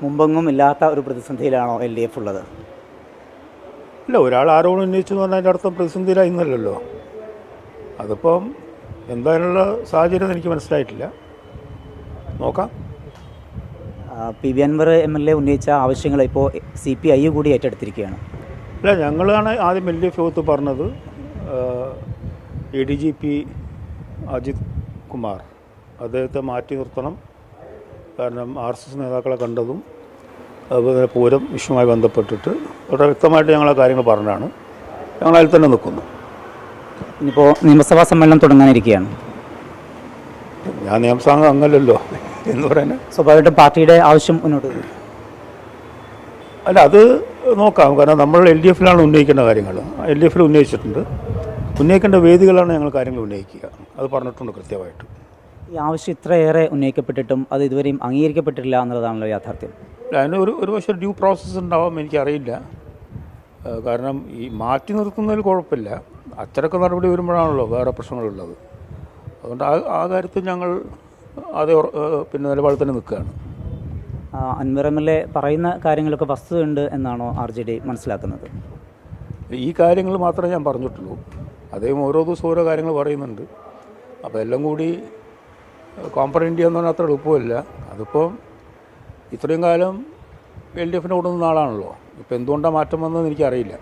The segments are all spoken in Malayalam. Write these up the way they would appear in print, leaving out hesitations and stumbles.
മുമ്പെങ്ങും ഇല്ലാത്ത ഒരു പ്രതിസന്ധിയിലാണോ LDF ഉള്ളത്? ഇല്ല, ഒരാൾ ആരോപണം ഉന്നയിച്ചു എന്ന് പറഞ്ഞാൽ അതിൻ്റെ അർത്ഥം പ്രതിസന്ധിയിലായിരുന്നല്ലോ. അതിപ്പം എന്തായാലുള്ള സാഹചര്യം എനിക്ക് മനസ്സിലായിട്ടില്ല, നോക്കാം. PV Anwar MLA ഉന്നയിച്ച ആവശ്യങ്ങൾ ഇപ്പോൾ CPI കൂടി ഏറ്റെടുത്തിരിക്കുകയാണ്. ഇല്ല, ഞങ്ങളാണ് ആദ്യം LDF യോഗത്ത് പറഞ്ഞത്. ADGP അജിത് കുമാർ അദ്ദേഹത്തെ മാറ്റി നിർത്തണം. കാരണം RSS നേതാക്കളെ കണ്ടതും അതുപോലെ പൂരം ഇഷ്യുമായി ബന്ധപ്പെട്ടിട്ട് വളരെ വ്യക്തമായിട്ട് ഞങ്ങൾ ആ കാര്യങ്ങൾ പറഞ്ഞാണ്. ഞങ്ങൾ അതിൽ തന്നെ നിൽക്കുന്നു. ഇനിയിപ്പോൾ നിയമസഭാ സമ്മേളനം തുടങ്ങാനിരിക്കുകയാണ്. ഞാൻ നിയമസഭ അംഗമല്ലല്ലോ എന്ന് പറയുന്നത്. സ്വാഭാവികമായിട്ടും പാർട്ടിയുടെ ആവശ്യം മുന്നോട്ട് വരും. അല്ല, അത് നോക്കാം. കാരണം നമ്മൾ LDFിലാണ് ഉന്നയിക്കേണ്ട കാര്യങ്ങൾ. LDFിൽ ഉന്നയിച്ചിട്ടുണ്ട്. ഉന്നയിക്കേണ്ട വേദികളാണ് ഞങ്ങൾ കാര്യങ്ങൾ ഉന്നയിക്കുക. അത് പറഞ്ഞിട്ടുണ്ട് കൃത്യമായിട്ട്. ഈ ആവശ്യം ഇത്രയേറെ ഉന്നയിക്കപ്പെട്ടിട്ടും അത് ഇതുവരെയും അംഗീകരിക്കപ്പെട്ടിട്ടില്ല എന്നുള്ളതാണല്ലോ യാഥാർത്ഥ്യം. അതിന് ഒരു പക്ഷേ ഡ്യൂ പ്രോസസ്സ് ഉണ്ടാവാം, എനിക്കറിയില്ല. കാരണം ഈ മാറ്റി നിർത്തുന്നതിൽ കുഴപ്പമില്ല, അച്ചടക്ക നടപടി വരുമ്പോഴാണല്ലോ വേറെ പ്രശ്നങ്ങളുള്ളത്. അതുകൊണ്ട് ആ കാര്യത്തിൽ ഞങ്ങൾ അതേ നിലപാടിൽ തന്നെ നിൽക്കുകയാണ്. അൻവർ MLA പറയുന്ന കാര്യങ്ങളൊക്കെ വസ്തുതയുണ്ട് എന്നാണോ RJD മനസ്സിലാക്കുന്നത്? ഈ കാര്യങ്ങൾ മാത്രമേ ഞാൻ പറഞ്ഞിട്ടുള്ളൂ. അദ്ദേഹം ഓരോ ദിവസവും ഓരോ കാര്യങ്ങൾ പറയുന്നുണ്ട്. അപ്പോൾ എല്ലാം കൂടി കോംപ്രഹെൻഡ് ചെയ്യാന്ന് പറഞ്ഞാൽ അത്ര എളുപ്പമില്ല. അതിപ്പോൾ ഇത്രയും കാലം LDFിൻ്റെ കൂടെ നിന്ന ആളാണല്ലോ. ഇപ്പോൾ എന്തുകൊണ്ടാണ് മാറ്റം വന്നതെന്ന് എനിക്കറിയില്ല.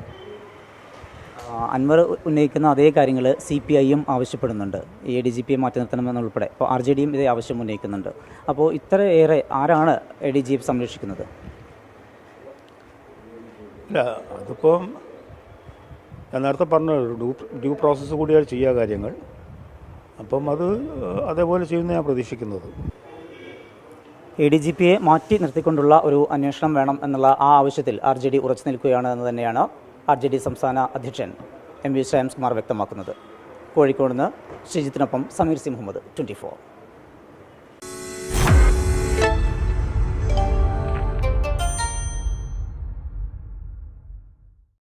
അൻവർ ഉന്നയിക്കുന്ന അതേ കാര്യങ്ങൾ CPIയും ആവശ്യപ്പെടുന്നുണ്ട്. ADGPയെ മാറ്റി നിർത്തണമെന്നുൾപ്പെടെ ഇപ്പോൾ RJDയും ഇതേ ആവശ്യം ഉന്നയിക്കുന്നുണ്ട്. അപ്പോൾ ഇത്രയേറെ ആരാണ് ADGP സംരക്ഷിക്കുന്നത്? ഇല്ല, അതിപ്പം ഞാൻ നേരത്തെ പറഞ്ഞ ഡ്യൂ പ്രോസസ്സ് കൂടിയാണ് ചെയ്യുക കാര്യങ്ങൾ. അപ്പം അത് അതേപോലെ ചെയ്യുന്ന ഞാൻ പ്രതീക്ഷിക്കുന്നത്. ADGPയെ മാറ്റി നിർത്തിക്കൊണ്ടുള്ള ഒരു അന്വേഷണം വേണം എന്നുള്ള ആ ആവശ്യത്തിൽ RJD ഉറച്ചു നിൽക്കുകയാണ് എന്ന് തന്നെയാണ് RJD സംസ്ഥാന അധ്യക്ഷൻ MV ശ്രേയാംസ് കുമാർ വ്യക്തമാക്കുന്നത്. കോഴിക്കോട് നിന്ന് ശ്രീജിത്തിനൊപ്പം സമീർ സി മുഹമ്മദ്, 24.